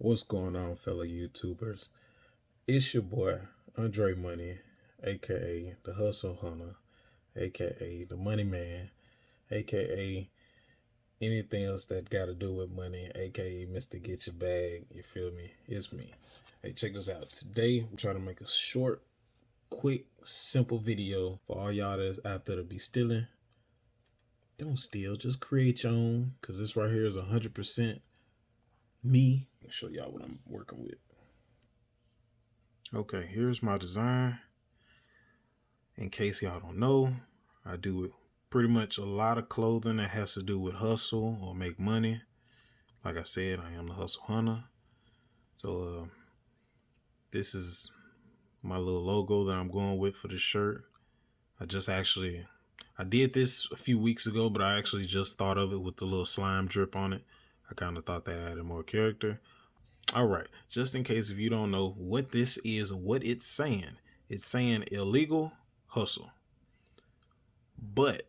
What's going on, fellow YouTubers? It's your boy, Andre Money, aka the Hustle Hunter, aka the Money Man, aka anything else that got to do with money, aka Mr. Get Your Bag. You feel me? It's me. Hey, check this out. Today, I'm trying to make a short, quick, simple video for all y'all that's out there to be stealing. Don't steal, just create your own, because this right here is 100% me. I'll show y'all what I'm working with. Okay, here's my design. In case y'all don't know, I do pretty much a lot of clothing that has to do with hustle or make money. Like I said, I am the Hustle Hunter. So this is my little logo that I'm going with for this shirt. I did this a few weeks ago, but I actually just thought of it with the little slime drip on it. I kind of thought that added more character. All right, just in case if you don't know what this is or what it's saying illegal hustle. But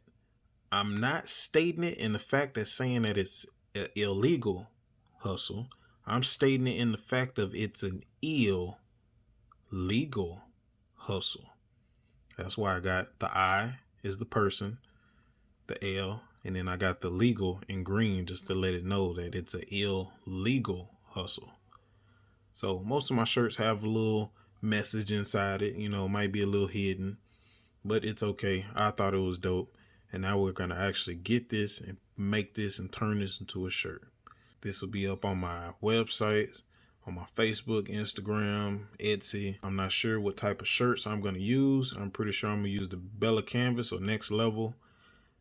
I'm not stating it in the fact that saying that it's an illegal hustle. I'm stating it in the fact of it's an illegal hustle. That's why I got the I is the person, the L, and then I got the legal in green just to let it know that it's an illegal hustle. So most of my shirts have a little message inside it, might be a little hidden, but it's okay. I thought it was dope. And now we're going to actually get this and make this and turn this into a shirt. This will be up on my websites, on my Facebook, Instagram, Etsy. I'm not sure what type of shirts I'm going to use. I'm pretty sure I'm going to use the Bella Canvas or Next Level.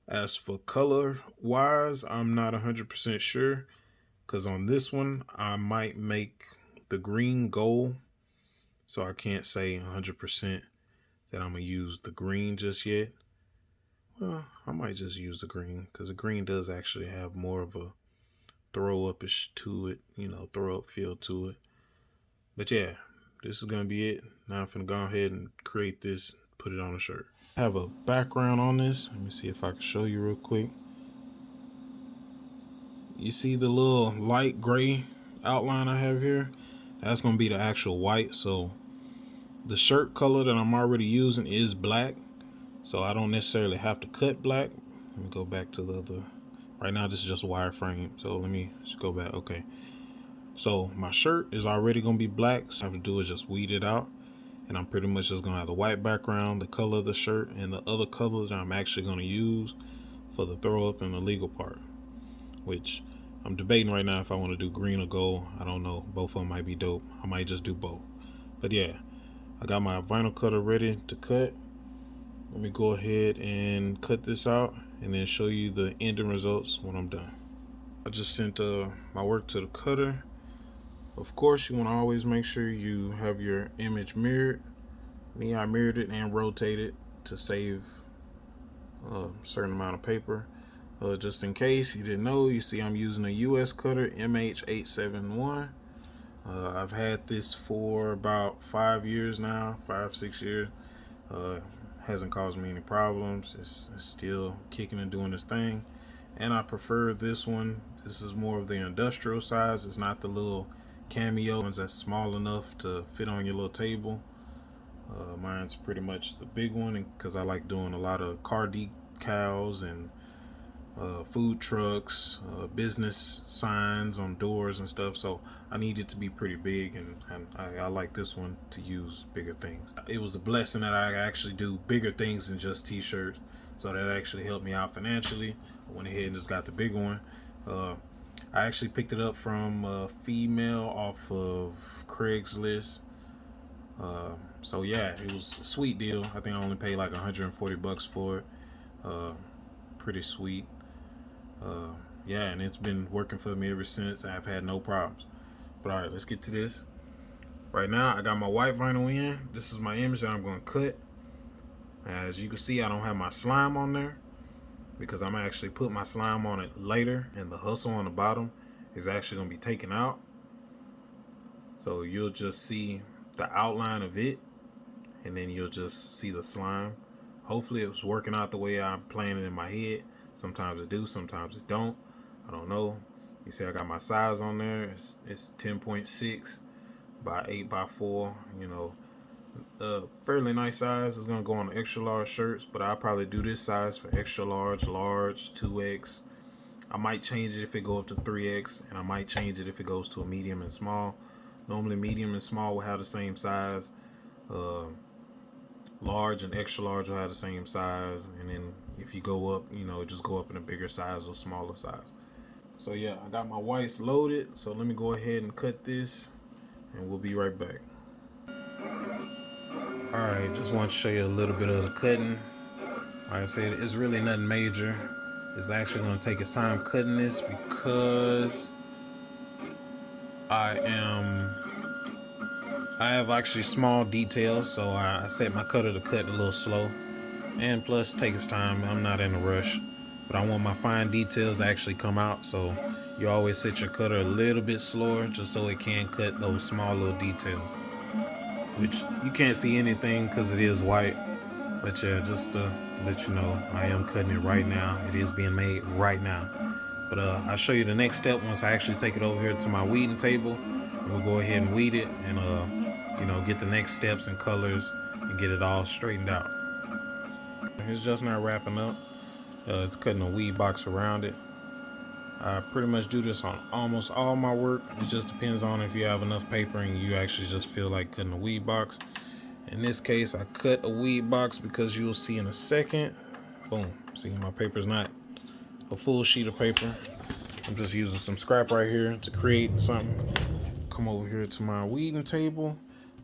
As for color wise, I'm not 100% sure, because on this one, I might make the green gold. So I can't say 100% that I'm going to use the green just yet. Well, I might just use the green, because the green does actually have more of a throw up-ish to it, throw up feel to it. But yeah, this is going to be it. Now I'm going to go ahead and create this, put it on a shirt. I have a background on this. Let me see if I can show you real quick. You see the little light gray outline I have here? That's going to be the actual white. So the shirt color that I'm already using is black. So I don't necessarily have to cut black. Let me go back to the other. Right now this is just wireframe. So let me just go back. Okay. So my shirt is already going to be black. So all I have to do is just weed it out. And I'm pretty much just going to have the white background, the color of the shirt, and the other colors I'm actually going to use for the throw up and the legal part. Which I'm debating right now if I want to do green or gold. I don't know. Both of them might be dope. I might just do both. But yeah, I got my vinyl cutter ready to cut. Let me go ahead and cut this out and then show you the ending results when I'm done. I just sent my work to the cutter. Of course, you want to always make sure you have your image mirrored. Me, I mirrored it and rotated to save a certain amount of paper. Just in case you didn't know, you see I'm using a US cutter MH871. I've had this for about 5 years now, 5-6 years. Hasn't caused me any problems. It's still kicking and doing its thing. And I prefer this one. This is more of the industrial size. It's not the little cameo ones that's small enough to fit on your little table. Mine's pretty much the big one because I like doing a lot of car decals and food trucks, business signs on doors and stuff. So I need it to be pretty big, and I like this one to use bigger things. It was a blessing that I actually do bigger things than just t-shirts, so that actually helped me out financially. I went ahead and just got the big one. I actually picked it up from a female off of Craigslist. So yeah, it was a sweet deal. I think I only paid like $140 for it. Pretty sweet. Yeah, and it's been working for me ever since. I've had no problems. But all right, let's get to this. Right now, I got my white vinyl in. This is my image that I'm going to cut. As you can see, I don't have my slime on there because I'm actually put my slime on it later, and the hustle on the bottom is actually going to be taken out. So you'll just see the outline of it, and then you'll just see the slime. Hopefully it's working out the way I'm planning in my head. Sometimes it do, sometimes it don't. I don't know. You see I got my size on there. It's 10.6 by 8 by 4. You know, fairly nice size. It's gonna go on the extra large shirts, but I'll probably do this size for extra large, large, 2X. I might change it if it go up to 3X, and I might change it if it goes to a medium and small. Normally medium and small will have the same size. Uh, Large and extra large will have the same size, and then if you go up, you know, just go up in a bigger size or smaller size. So yeah, I got my whites loaded, so let me go ahead and cut this, and we'll be right back. Alright, just want to show you a little bit of the cutting. Like I said, it's really nothing major. It's actually going to take its time cutting this because I have actually small details, so I set my cutter to cut a little slow. And plus, take its time. I'm not in a rush, but I want my fine details to actually come out. So you always set your cutter a little bit slower, just so it can cut those small little details. Which you can't see anything because it is white. But yeah, just to let you know, I am cutting it right now. It is being made right now. But I'll show you the next step once I actually take it over here to my weeding table. We'll go ahead and weed it and you know, get the next steps and colors and get it all straightened out. It's just not wrapping up. It's cutting a weed box around it. I pretty much do this on almost all my work. It just depends on if you have enough paper and you actually just feel like cutting a weed box. In this case, I cut a weed box because you'll see in a second. Boom. See, my paper's not a full sheet of paper. I'm just using some scrap right here to create something. Come over here to my weeding table.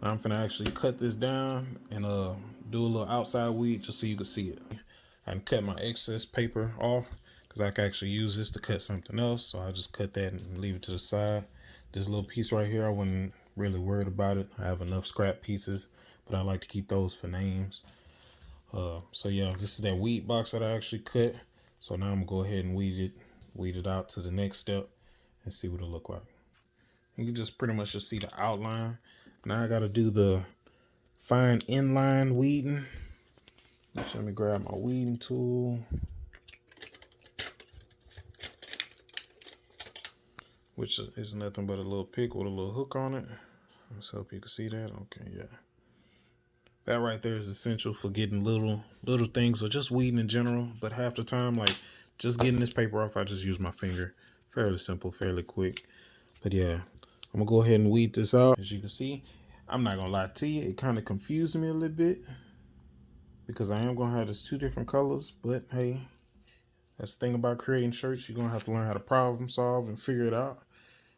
I'm gonna actually cut this down and do a little outside weed just so you can see it. I can cut my excess paper off because I can actually use this to cut something else. So I just cut that and leave it to the side. This little piece right here, I wasn't really worried about it. I have enough scrap pieces, but I like to keep those for names. So yeah, this is that weed box that I actually cut. So now I'm gonna go ahead and weed it out to the next step and see what it look like. You can just pretty much just see the outline. Now I gotta do the fine inline weeding. So let me grab my weeding tool. Which is nothing but a little pick with a little hook on it. Let's hope you can see that. Okay, yeah. That right there is essential for getting little things or just weeding in general. But half the time, like just getting this paper off, I just use my finger. Fairly simple, fairly quick. But yeah, I'm gonna go ahead and weed this out. As you can see, I'm not gonna lie to you, it kind of confused me a little bit because I am gonna have this two different colors. But hey, that's the thing about creating shirts. You're gonna have to learn how to problem solve and figure it out.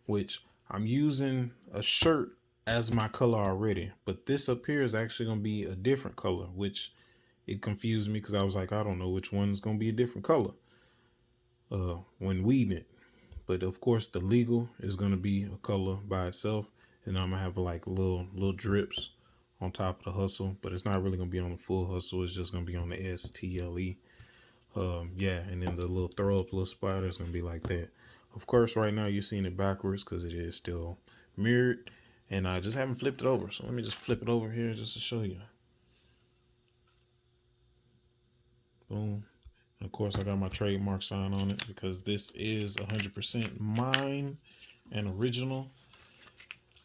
Which I'm using a shirt as my color already, but this up here is actually going to be a different color, which it confused me because I was like, I don't know which one is going to be a different color when weeding it. But of course the legal is going to be a color by itself, and I'm gonna have like little drips on top of the hustle, but it's not really going to be on the full hustle. It's just going to be on the STLE. Yeah, and then the little throw up little splatter is going to be like that. Of course, right now you're seeing it backwards because it is still mirrored, and I just haven't flipped it over. So let me just flip it over here just to show you. Boom. And of course, I got my trademark sign on it because this is 100% mine and original.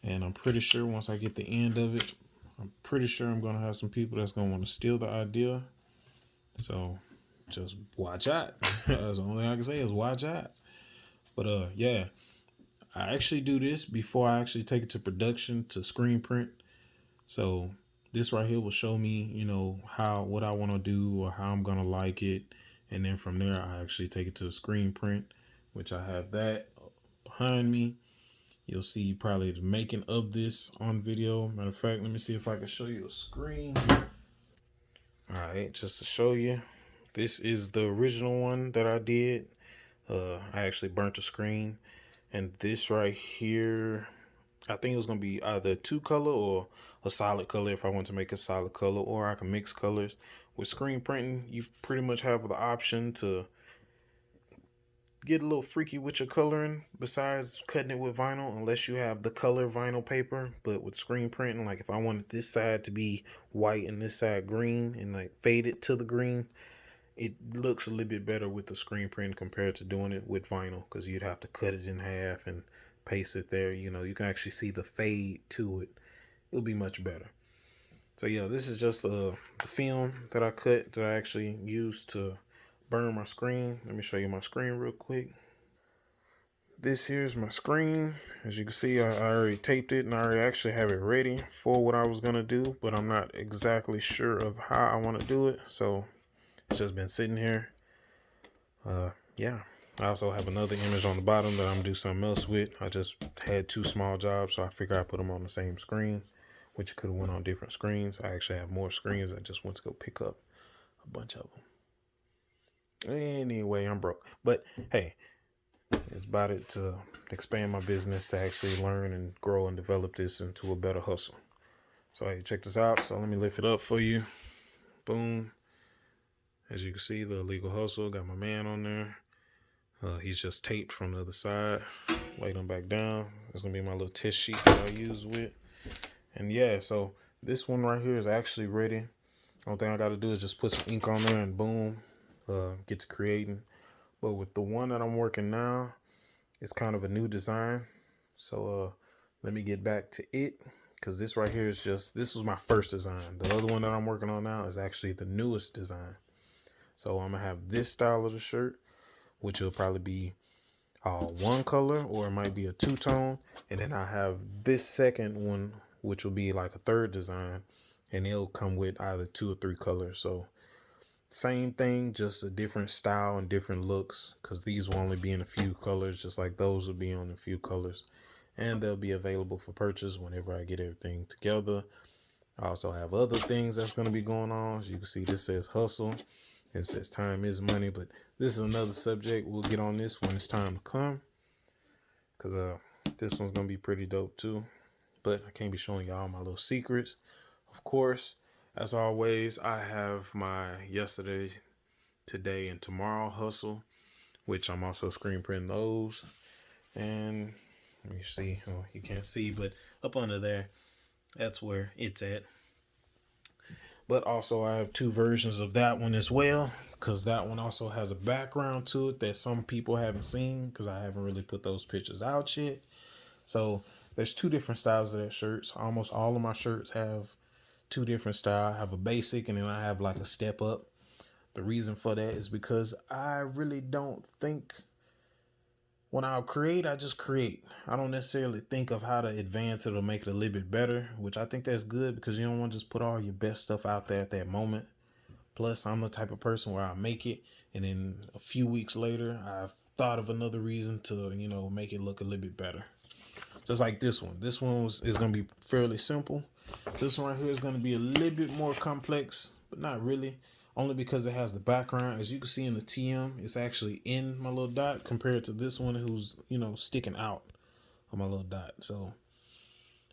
And I'm pretty sure once I get the end of it, I'm pretty sure I'm going to have some people that's going to want to steal the idea. So just watch out. That's the only thing I can say is watch out. But yeah, I actually do this before I actually take it to production to screen print. So this right here will show me, you know, what I want to do or how I'm gonna like it, and then from there I actually take it to the screen print, which I have that behind me. You'll see probably the making of this on video. Matter of fact, let me see if I can show you a screen. All right, just to show you, this is the original one that I did. I actually burnt the screen, and this right here, I think it was gonna be either 2-color or a solid color if I want to make a solid color, or I can mix colors. With screen printing, you pretty much have the option to get a little freaky with your coloring besides cutting it with vinyl, unless you have the color vinyl paper. But with screen printing, like if I wanted this side to be white and this side green and like fade it to the green, it looks a little bit better with the screen print compared to doing it with vinyl, because you'd have to cut it in half and paste it there. You know, you can actually see the fade to it. It'll be much better. So yeah, this is just the film that I cut that I actually used to burn my screen. Let me show you my screen real quick. This here's my screen. As you can see, I already taped it and I already actually have it ready for what I was gonna do, but I'm not exactly sure of how I want to do it. So it's just been sitting here. Yeah. I also have another image on the bottom that I'm gonna do something else with. I just had two small jobs, so I figured I'd put them on the same screen, which could have went on different screens. I actually have more screens. I just went to go pick up a bunch of them. Anyway, I'm broke. But hey, it's about it to expand my business, to actually learn and grow and develop this into a better hustle. So hey, check this out. So let me lift it up for you. Boom. As you can see, the illegal hustle, got my man on there. He's just taped from the other side. Lay them back down. It's gonna be my little test sheet that I use with. And yeah, so this one right here is actually ready. Only thing I gotta do is just put some ink on there and boom, get to creating. But with the one that I'm working now, it's kind of a new design. So let me get back to it, because this right here is just, this was my first design. The other one that I'm working on now is actually the newest design. So I'm gonna have this style of the shirt, which will probably be one color, or it might be a two-tone, and then I have this second one, which will be like a third design, and it'll come with either 2 or 3 colors. So same thing, just a different style and different looks, because these will only be in a few colors, just like those will be on a few colors, and they'll be available for purchase whenever I get everything together. I also have other things that's going to be going on. As you can see, this says hustle. It says time is money, but this is another subject. We'll get on this when it's time to come, because this one's going to be pretty dope too. But I can't be showing y'all my little secrets. Of course, as always, I have my yesterday, today, and tomorrow hustle, which I'm also screen printing those. And let me see. Oh, you can't see, but up under there, that's where it's at. But also I have 2 versions of that one as well, because that one also has a background to it that some people haven't seen, because I haven't really put those pictures out yet. So there's 2 different styles of that shirts. Almost all of my shirts have 2 different styles. I have a basic, and then I have like a step up. The reason for that is because I really don't think, when I create, I just create. I don't necessarily think of how to advance it or make it a little bit better, which I think that's good, because you don't want to just put all your best stuff out there at that moment. Plus, I'm the type of person where I make it, and then a few weeks later, I've thought of another reason to, make it look a little bit better. Just like this one. This one is going to be fairly simple. This one right here is going to be a little bit more complex, but not really. Only because it has the background. As you can see in the TM, it's actually in my little dot compared to this one who's, sticking out of my little dot. So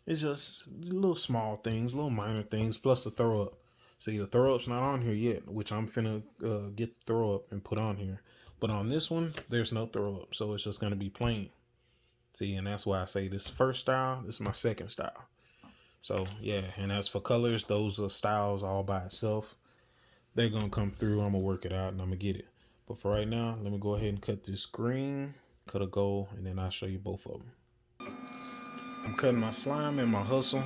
it's just little small things, little minor things, plus the throw up. See, the throw up's not on here yet, which I'm finna get the throw up and put on here. But on this one, there's no throw up, so it's just gonna be plain. See, and that's why I say this first style, this is my second style. So yeah, and as for colors, those are styles all by itself. They're gonna come through. I'm gonna work it out and I'm gonna get it. But for right now, let me go ahead and cut this green, cut a gold, and then I'll show you both of them. I'm cutting my slime and my hustle,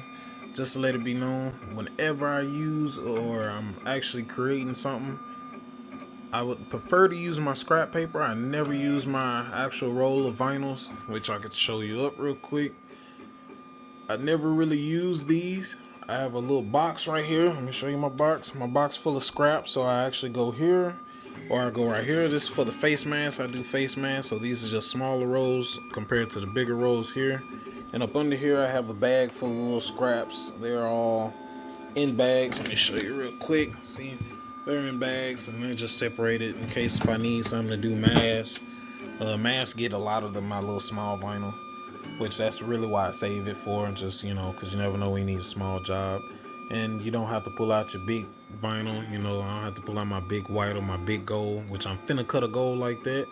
just to let it be known, whenever I use or I'm actually creating something, I would prefer to use my scrap paper. I never use my actual roll of vinyls, which I could show you up real quick. I never really use these. I have a little box right here. Let me show you my box. My box full of scrap. So I actually go here, or I go right here. This is for the face mask. I do face masks. So these are just smaller rolls compared to the bigger rolls here. And up under here, I have a bag full of little scraps. They're all in bags. Let me show you real quick. See, they're in bags, and they're just separated in case if I need something to do masks. Masks get a lot of my little small vinyl, which that's really why I save it for, just, because you never know when you need a small job. And you don't have to pull out your big vinyl, I don't have to pull out my big white or my big gold, which I'm finna cut a gold like that.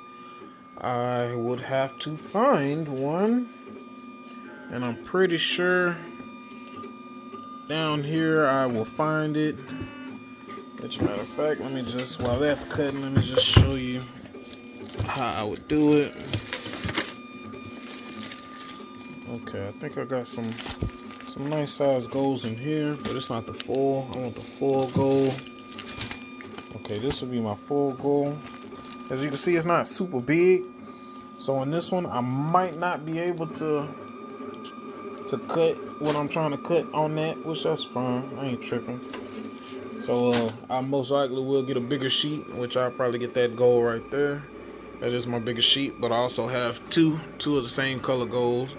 I would have to find one, and I'm pretty sure down here I will find it. Which, matter of fact, let me just, while that's cutting, let me just show you how I would do it. Okay, I think I got some nice size goals in here, but it's not the full. I want the full goal. Okay, this will be my full goal. As you can see, it's not super big. So on this one, I might not be able to cut what I'm trying to cut on that, which that's fine. I ain't tripping. So I most likely will get a bigger sheet, which I'll probably get that goal right there. That is my biggest sheet, but I also have two of the same color goals.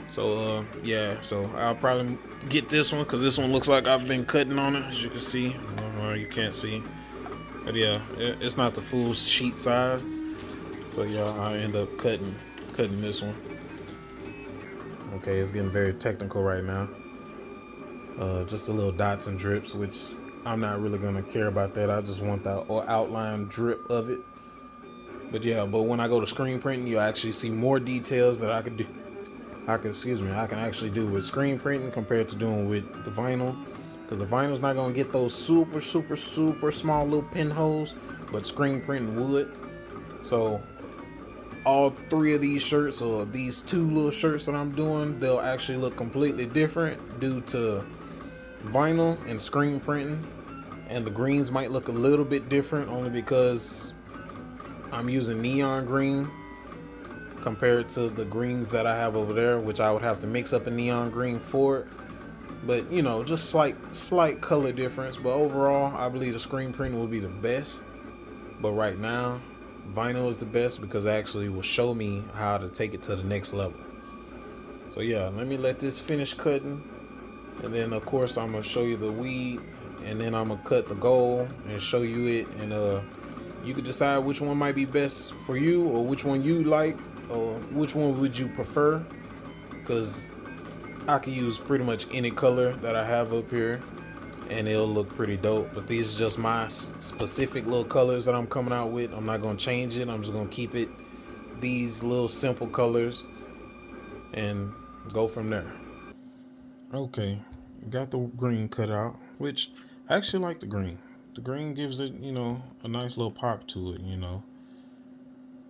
So yeah, so I'll probably get this one because this one looks like I've been cutting on it, as you can see. You can't see, but yeah, it's not the full sheet size. So yeah, I end up cutting this one. Okay, it's getting very technical right now. Just a little dots and drips, which I'm not really gonna care about that. I just want that outline drip of it. But yeah, but when I go to screen printing, you'll actually see more details that I could do. I can actually do with screen printing compared to doing with the vinyl, because the vinyl's not gonna get those super small little pinholes, but screen printing would. So all three of these shirts, or these two little shirts that I'm doing, they'll actually look completely different due to vinyl and screen printing. And the greens might look a little bit different only because I'm using neon green compared to the greens that I have over there, which I would have to mix up a neon green for it. But you know, just slight color difference. But overall, I believe the screen printing will be the best. But right now, vinyl is the best because it actually will show me how to take it to the next level. So yeah, let me let this finish cutting, and then of course I'm gonna show you the weed, and then I'm gonna cut the goal and show you it, and you could decide which one might be best for you, or which one you like, or which one would you prefer, because I can use pretty much any color that I have up here and it'll look pretty dope. But these are just my specific little colors that I'm coming out with. I'm not gonna change it. I'm just gonna keep it these little simple colors and go from there. Okay, got the green cut out, which I actually like the green. The green gives it, a nice little pop to it,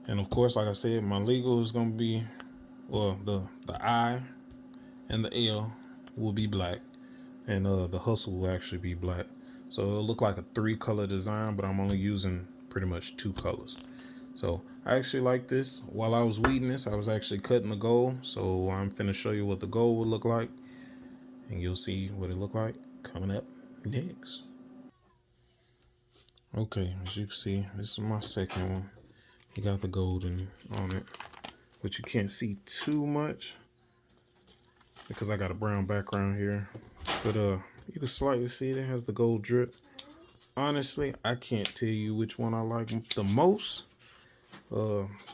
And of course, like I said, my legal is gonna be, well, the I and the L will be black, and the hustle will actually be black. So it'll look like a 3-color design, but I'm only using pretty much 2 colors. So I actually like this. While I was weeding this, I was actually cutting the gold. So I'm finna show you what the gold would look like, and you'll see what it looked like coming up next. Okay, as you can see, this is my second one. You got the golden on it, but you can't see too much because I got a brown background here. But you can slightly see it has the gold drip. Honestly, I can't tell you which one I like the most.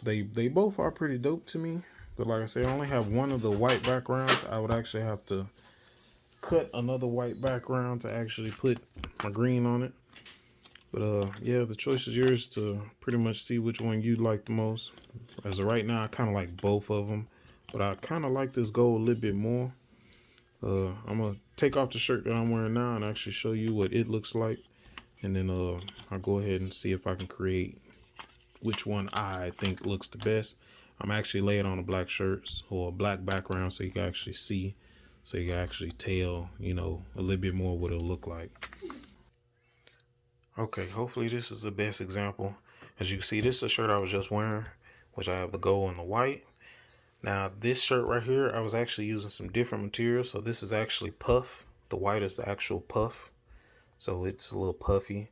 They both are pretty dope to me. But like I said, I only have one of the white backgrounds. I would actually have to cut another white background to actually put my green on it. But yeah, the choice is yours to pretty much see which one you like the most. As of right now, I kind of like both of them, but I kind of like this gold a little bit more. I'm gonna take off the shirt that I'm wearing now and actually show you what it looks like, and then I'll go ahead and see if I can create which one I think looks the best. I'm actually laying on a black shirt or a black background so you can actually see, so you can actually tell, a little bit more what it'll look like. Okay, hopefully this is the best example. As you can see, this is a shirt I was just wearing, which I have the gold and the white. Now this shirt right here, I was actually using some different materials. So this is actually puff. The white is the actual puff. So it's a little puffy,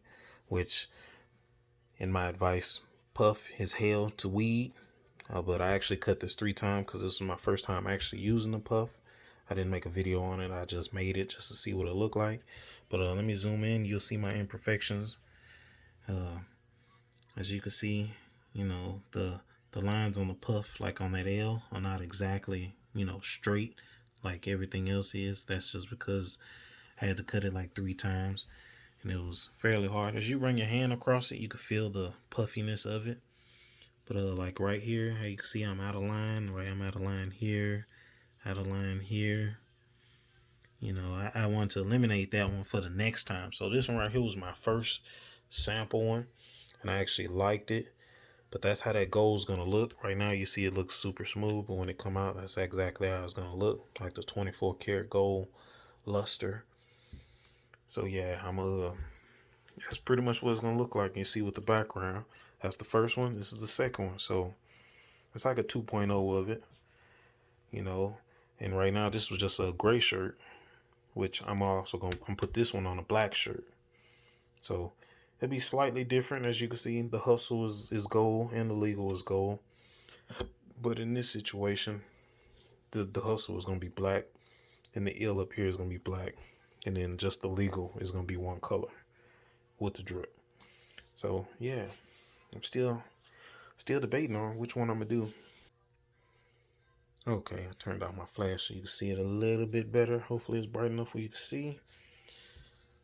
which in my advice, puff is hell to weed. But I actually cut this 3 times because this was my first time actually using the puff. I didn't make a video on it. I just made it just to see what it looked like. But let me zoom in. You'll see my imperfections. As you can see, the lines on the puff, like on that L, are not exactly, straight like everything else is. That's just because I had to cut it like 3 times, and it was fairly hard. As you run your hand across it, you can feel the puffiness of it. But like right here, how you can see I'm out of line, right? I'm out of line here, out of line here. You know, I want to eliminate that one for the next time. So this one right here was my first sample one, and I actually liked it. But that's how that gold is gonna look. Right now you see it looks super smooth, but when it come out, that's exactly how it's gonna look, like the 24 karat gold luster. So yeah, that's pretty much what it's gonna look like. You see with the background. That's the first one. This is the second one. So it's like a 2.0 of it, you know. And right now this was just a gray shirt, which I'm also gonna put this one on a black shirt. So it'll be slightly different. As you can see, the hustle is gold and the legal is gold. But in this situation, the hustle is gonna be black, and the ill up here is gonna be black, and then just the legal is gonna be one color with the drip. So yeah, I'm still debating on which one I'm gonna do. Okay, I turned off my flash so you can see it a little bit better. Hopefully it's bright enough where you can see.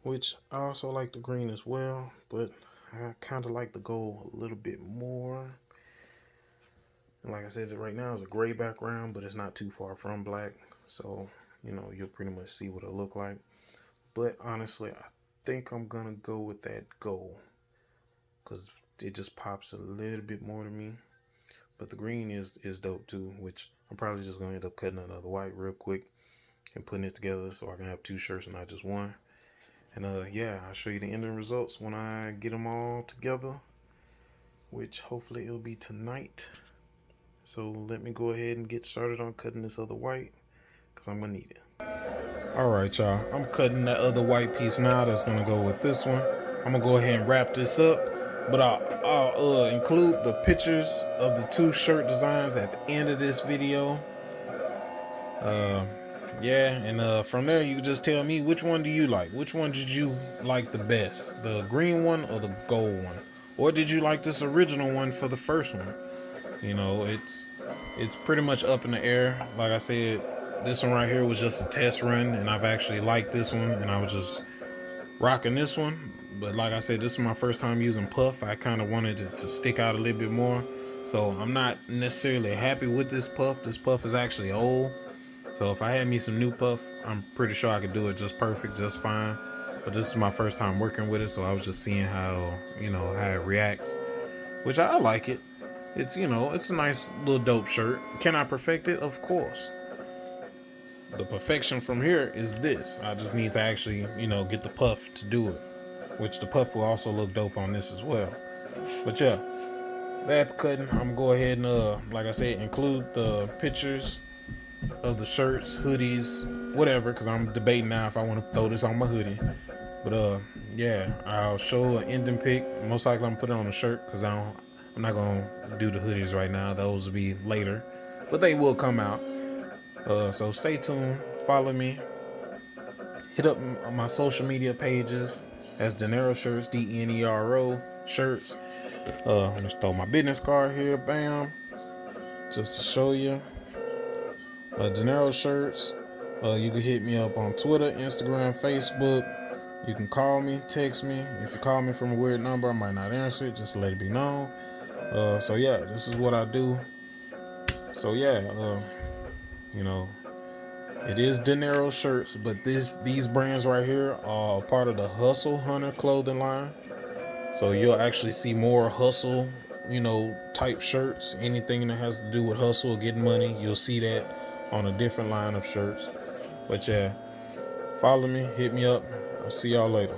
Which I also like the green as well, but I kind of like the gold a little bit more. And like I said, right now it's a gray background, but it's not too far from black. So, you know, you'll pretty much see what it'll look like. But honestly, I think I'm gonna go with that gold, because it just pops a little bit more to me. But the green is dope too, which I'm probably just gonna end up cutting another white real quick and putting it together so I can have two shirts and not just one. And yeah, I'll show you the ending results when I get them all together, which hopefully it'll be tonight. So let me go ahead and get started on cutting this other white, because I'm gonna need it. All right, y'all, I'm cutting that other white piece now. That's gonna go with this one. I'm gonna go ahead and wrap this up, but I'll include the pictures of the two shirt designs at the end of this video. Yeah, and from there you can just tell me which one do you like. Which one did you like the best, the green one or the gold one, or did you like this original one for the first one? You know, it's pretty much up in the air. Like I said, this one right here was just a test run, and I've actually liked this one, and I was just rocking this one. But like I said, this is my first time using puff. I kind of wanted it to stick out a little bit more, so I'm not necessarily happy with this puff. This puff is actually old, so if I had me some new puff, I'm pretty sure I could do it just perfect, just fine. But this is my first time working with it, so I was just seeing how, you know, how it reacts, which I like it. It's, you know, it's a nice little dope shirt. Can I perfect it? Of course. The perfection from here is this. I just need to actually, you know, get the puff to do it, which the puff will also look dope on this as well. But yeah, that's cutting. I'm gonna go ahead and like I said, include the pictures of the shirts, hoodies, whatever, because I'm debating now if I want to throw this on my hoodie. But yeah, I'll show an ending pic. Most likely I'm gonna put it on a shirt, because I'm not gonna do the hoodies right now. Those will be later, but they will come out. So stay tuned. Follow me. Hit up my social media pages as Denero Shirts, DENERO Shirts. Let me throw my business card here. Bam, just to show you. Denero Shirts. You can hit me up on Twitter, Instagram, Facebook. You can call me, text me. If you call me from a weird number, I might not answer it, just to let it be known. So yeah, this is what I do. So yeah, you know, it is Denero Shirts, but these brands right here are part of the Hustle Hunter clothing line. So you'll actually see more hustle, you know, type shirts. Anything that has to do with hustle or getting money, you'll see that on a different line of shirts. But yeah, follow me, hit me up. I'll see y'all later.